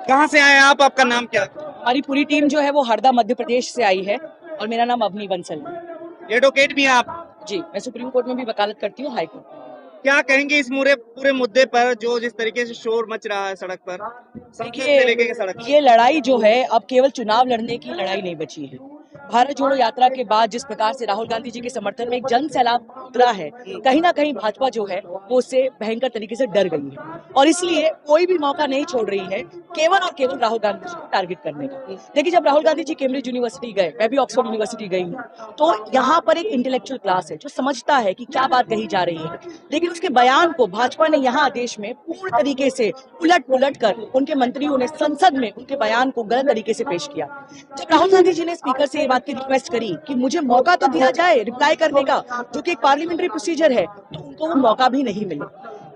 कहाँ से आए आप, आपका नाम क्या है? हमारी पूरी टीम जो है वो हरदा मध्य प्रदेश से आई है और मेरा नाम अवनी बंसल है। एडवोकेट भी हैं आप। जी, मैं सुप्रीम कोर्ट में भी वकालत करती हूँ, हाई कोर्ट में। क्या कहेंगे इस पूरे पूरे मुद्दे पर, जो जिस तरीके से शोर मच रहा है सड़क पर, संसद देखिए, से लेके के सड़क ये तक? लड़ाई जो है अब केवल चुनाव लड़ने की लड़ाई नहीं बची है। भारत जोड़ो यात्रा के बाद जिस प्रकार से राहुल गांधी जी के समर्थन में एक जन सैलाब उतरा है, कहीं ना कहीं भाजपा जो है वो उससे भयंकर तरीके से डर गई है और इसलिए कोई भी मौका नहीं छोड़ रही है केवल और केवल राहुल गांधी जी को टारगेट करने का। देखिए, जब राहुल गांधी जी कैम्ब्रिज यूनिवर्सिटी गए, मैं भी ऑक्सफोर्ड यूनिवर्सिटी गई हूँ, तो यहाँ पर एक इंटेलेक्चुअल क्लास है जो समझता है कि क्या बात कही जा रही है, लेकिन उसके बयान को भाजपा ने यहाँ देश में पूर्ण तरीके से उलट पुलट कर उनके मंत्रियों ने संसद में उनके बयान को गलत तरीके से पेश किया। जब राहुल गांधी जी ने स्पीकर से ये बात की रिक्वेस्ट करी कि मुझे मौका तो दिया जाए रिप्लाई करने का, जो कि एक पार्लियामेंट्री प्रोसीजर है, तो उनको वो मौका भी नहीं मिला।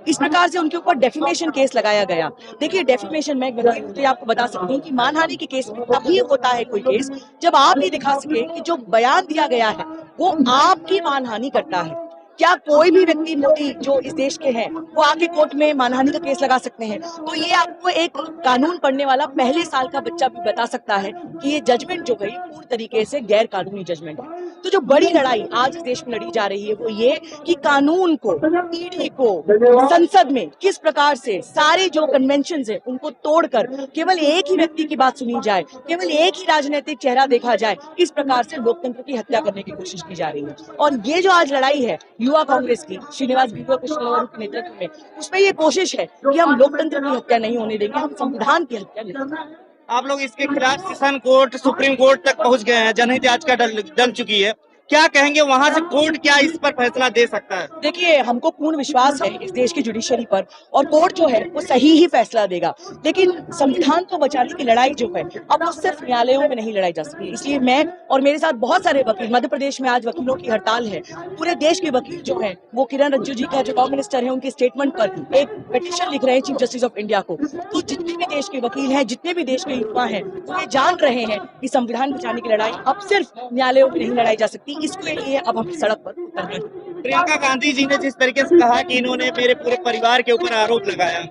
इस प्रकार से उनके ऊपर डेफिमेशन केस लगाया गया। देखिए, डेफिमेशन में वकील आपको बता सकती हूँ कि मानहानि के केस में तभी होता है कोई केस जब आप ये दिखा सके कि जो बयान दिया गया है वो आपकी मानहानि करता है। क्या कोई भी व्यक्ति, मोदी जो इस देश के हैं, वो आके कोर्ट में मानहानि का केस लगा सकते हैं? तो ये आपको एक कानून पढ़ने वाला पहले साल का बच्चा भी बता सकता है कि ये जजमेंट जो गई पूर्ण तरीके से गैर कानूनी जजमेंट है। तो जो बड़ी लड़ाई आज इस देश में लड़ी जा रही है वो ये कि कानून को, ईडी को, संसद में किस प्रकार से सारे जो कन्वेंशन है उनको तोड़कर केवल एक ही व्यक्ति की बात सुनी जाए, केवल एक ही राजनीतिक चेहरा देखा जाए, इस प्रकार से लोकतंत्र की हत्या करने की कोशिश की जा रही है। और ये जो आज लड़ाई है युवा कांग्रेस की, श्रीनिवास कृष्ण के नेतृत्व में, उसमें ये कोशिश है कि हम लोकतंत्र की हत्या नहीं होने देंगे, हम संविधान की हत्या नहीं करेंगे। आप लोग इसके खिलाफ सेशन कोर्ट, सुप्रीम कोर्ट तक पहुंच गए हैं, जनहित याचिका डल चुकी है। क्या कहेंगे, वहां से कोर्ट क्या इस पर फैसला दे सकता है? देखिए, हमको पूर्ण विश्वास है इस देश की जुडिशरी पर और कोर्ट जो है वो सही ही फैसला देगा, लेकिन संविधान को बचाने की लड़ाई जो है अब वो सिर्फ न्यायालयों में नहीं लड़ाई जा सकती। इसलिए मैं और मेरे साथ बहुत सारे वकील, मध्य प्रदेश में आज वकीलों की हड़ताल है, पूरे देश के वकील जो है वो किरण रिजिजू जी का जो लॉ मिनिस्टर है उनके स्टेटमेंट पर एक पिटीशन लिख रहे हैं चीफ जस्टिस ऑफ इंडिया को। तो जितने भी देश के वकील हैं, जितने भी देश के युवा हैं, वो ये जान रहे हैं कि संविधान बचाने की लड़ाई अब सिर्फ न्यायालयों में नहीं लड़ाई जा सकती। इसके लिए अब हम सड़क पर उतरने हैं। प्रियंका गांधी जी ने जिस तरीके से कहा कि इन्होंने मेरे पूरे परिवार के ऊपर आरोप लगाया,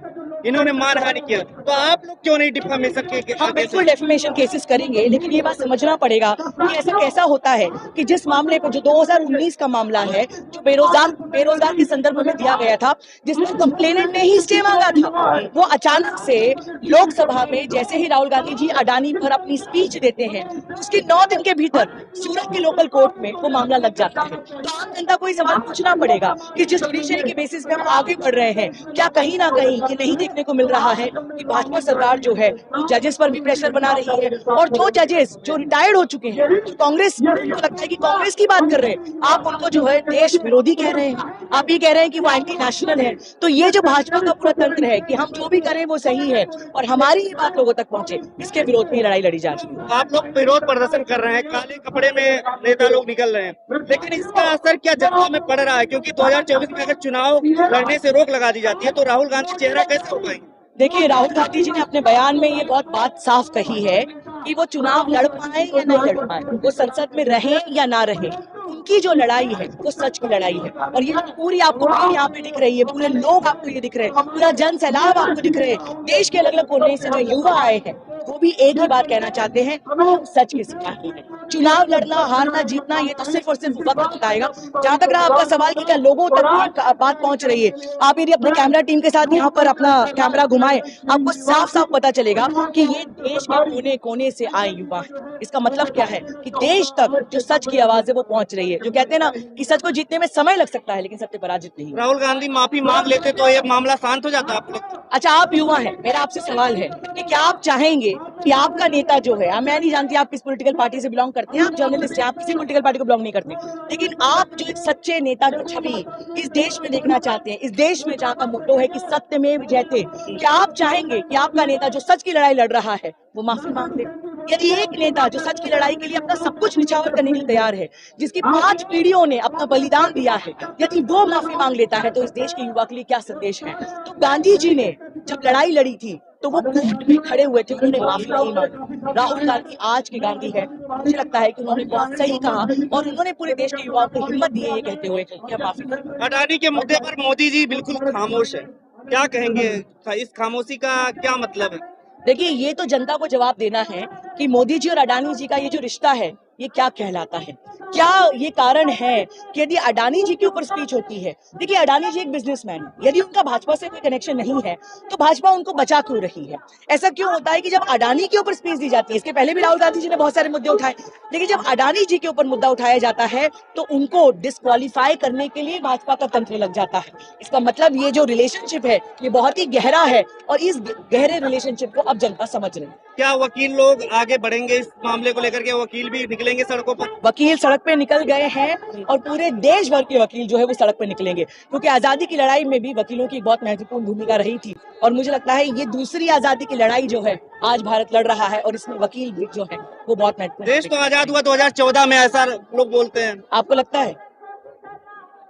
इन्होंने मानहानि किया, तो आप लोग क्यों नहीं डिफेमेशन के हम बिल्कुल डेफिमेशन केसेस करेंगे, लेकिन ये बात समझना पड़ेगा कि ऐसा कैसा होता है कि जिस मामले को, जो 2019 का मामला है, जो बेरोजगार के संदर्भ में दिया गया था, जिसमें कंप्लेनेंट ने ही स्टे मांगा था, वो अचानक से लोकसभा में जैसे ही राहुल गांधी जी अडानी पर अपनी स्पीच देते हैं, उसके 9 दिन के भीतर सूरत के लोकल कोर्ट में वो मामला लग जाता है। तो आम जनता को ये सवाल पूछना पड़ेगा कि जिस जुडिशरी के बेसिस पे हम आगे बढ़ रहे हैं, क्या कहीं ना कहीं ये नहीं देखने को मिल रहा है कि भाजपा सरकार जो है जजेस पर भी प्रेशर बना रही है, और जो जजेस जो रिटायर्ड हो चुके हैं, जो कांग्रेस, उनको लगता है कि कांग्रेस की बात कर रहे हैं, आप उनको जो है देश विरोधी कह रहे हैं, आप ये कह रहे हैं कि वो एंटी नेशनल है। तो ये जो भाजपा का पूरा तंत्र है कि हम जो भी करें वो सही है और हमारी ये बात लोगों तक पहुंचे, इसके विरोध में लड़ाई लड़ी जा रही है। आप लोग विरोध प्रदर्शन कर रहे हैं, काले कपड़े में नेता लोग निकल रहे हैं, लेकिन इसका असर क्या जनता में पड़ रहा है? क्योंकि 2024 में अगर चुनाव लड़ने से रोक लगा दी जाती है तो राहुल गांधी चेहरा कैसे हो पाएंगे? देखिए, राहुल गांधी जी ने अपने बयान में ये बहुत बात साफ कही है कि वो चुनाव लड़ पाए या नहीं लड़ पाए, वो संसद में रहे या ना रहे, उनकी जो लड़ाई है वो सच की लड़ाई है। और ये पूरी आपको भीड़ यहाँ पे दिख रही है, पूरे लोग आपको ये दिख रहे हैं, पूरा जन सैलाब आपको दिख रहे हैं, देश के अलग अलग कोने से जो युवा आए हैं वो भी एक ही बात कहना चाहते हैं, हम सच के सिपाही हैं। चुनाव लड़ना, हारना, जीतना ये तो सिर्फ और सिर्फ वक्त बताएगा। जहां तक रहा आपका सवाल कि क्या लोगों तक ये बात पहुंच रही है, आप यदि अपने कैमरा टीम के साथ यहाँ पर अपना कैमरा घुमाएं, आपको साफ साफ पता चलेगा कि ये देश के कोने कोने से आए युवा हैं। इसका मतलब क्या है कि देश तक जो सच की आवाज है वो पहुंच रही है। जो कहते हैं ना कि सच को जीतने में समय लग सकता है लेकिन सत्य पराजित नहीं। राहुल गांधी माफी मांग लेते तो ये मामला शांत हो जाता आप लोग? अच्छा, आप युवा हैं, मेरा आपसे सवाल है कि क्या आप चाहेंगे कि आपका नेता जो है, मैं नहीं जानती आप किस पॉलिटिकल पार्टी से बिलोंग करते हैं, आप जर्नलिस्ट हैं, आप किसी पॉलिटिकल पार्टी को बिलोंग नहीं करते, लेकिन आप जो एक सच्चे नेता की छवि इस देश में देखना चाहते हैं, इस देश में जहाँ का मोटो है कि सत्य में जयते, क्या आप चाहेंगे कि आपका नेता जो सच की लड़ाई लड़ रहा है वो माफी मांग ले? यदि एक नेता जो सच की लड़ाई के लिए अपना सब कुछ निछावर करने के लिए तैयार है, जिसकी 5 पीढ़ियों ने अपना बलिदान दिया है, यदि वो माफी मांग लेता है तो इस देश के युवा के लिए क्या संदेश है? तो गांधी जी ने जब लड़ाई लड़ी थी तो वो कोर्ट में खड़े हुए थे, उन्होंने माफी नहीं मांगी। राहुल गांधी आज के गांधी है, मुझे लगता है कि उन्होंने बहुत सही कहा और उन्होंने पूरे देश के युवाओं को हिम्मत दी है ये कहते हुए कि हम माफी करें। अडानी के मुद्दे पर मोदी जी बिल्कुल खामोश है, क्या कहेंगे? इस खामोशी का क्या मतलब है? देखिए, ये तो जनता को जवाब देना है कि मोदी जी और अडानी जी का ये जो रिश्ता है, ये क्या कहलाता है। क्या ये कारण है कि यदि अडानी जी के ऊपर स्पीच होती है, देखिए अडानी जी एक बिजनेसमैन है, यदि उनका भाजपा से कोई कनेक्शन नहीं है तो भाजपा उनको बचा क्यों रही है। ऐसा क्यों होता है कि जब अडानी के ऊपर स्पीच दी जाती है, इसके पहले भी राहुल गांधी जी ने बहुत सारे मुद्दे उठाए, लेकिन जब अडानी जी के ऊपर मुद्दा उठाया जाता है तो उनको डिस्क्वालीफाई करने के लिए भाजपा का तंत्र लग जाता है। इसका मतलब ये जो रिलेशनशिप है ये बहुत ही गहरा है और इस गहरे रिलेशनशिप को अब जनता समझ रही है। क्या वकील लोग आगे बढ़ेंगे इस मामले को लेकर के, वकील भी निकलेंगे सड़कों पर? वकील सड़क पे निकल गए हैं और पूरे देश भर के वकील जो है वो सड़क पे निकलेंगे, क्योंकि आजादी की लड़ाई में भी वकीलों की बहुत महत्वपूर्ण भूमिका रही थी और मुझे लगता है ये दूसरी आजादी की लड़ाई जो है आज भारत लड़ रहा है और इसमें वकील भी जो है वो बहुत महत्वपूर्ण। देश तो आजाद हुआ 2014 में, ऐसा लोग बोलते हैं। आपको लगता है?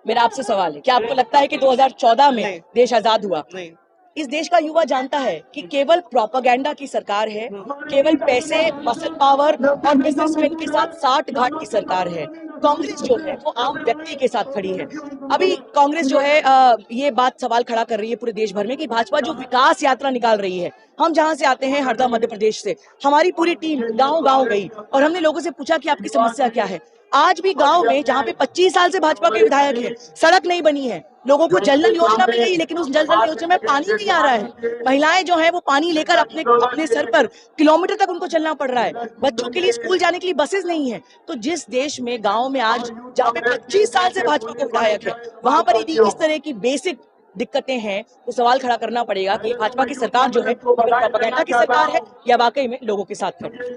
मेरा आपसे सवाल है, क्या आपको लगता है कि 2014 में नहीं। देश आजाद हुआ? नहीं। इस देश का युवा जानता है कि केवल प्रोपागेंडा की सरकार है, केवल पैसे, मसल पावर और बिजनेसमैन के साथ साठ घाट की सरकार है। कांग्रेस जो है वो आम व्यक्ति के साथ खड़ी है। अभी कांग्रेस जो है ये बात सवाल खड़ा कर रही है पूरे देश भर में कि भाजपा जो विकास यात्रा निकाल रही है, हम जहां से आते हैं हरदा मध्य प्रदेश से, हमारी पूरी टीम गांव गांव गई और हमने लोगों से पूछा कि आपकी समस्या क्या है। आज भी गांव में जहां पे 25 साल से भाजपा के विधायक हैं, सड़क नहीं बनी है, लोगों को जल नल योजना मिल गई लेकिन उस जल नल योजना में पानी नहीं आ रहा है। महिलाएं जो है वो पानी लेकर अपने अपने सर पर किलोमीटर तक उनको चलना पड़ रहा है। बच्चों के लिए स्कूल जाने के लिए बसेस नहीं है। तो जिस देश में गांव में आज जहाँ पे 25 साल से भाजपा के विधायक है, वहां पर यदि इस तरह की बेसिक दिक्कतें हैं तो सवाल खड़ा करना पड़ेगा कि भाजपा की सरकार जो है प्रोपेगेंडा की सरकार है या वाकई में लोगों के साथ है।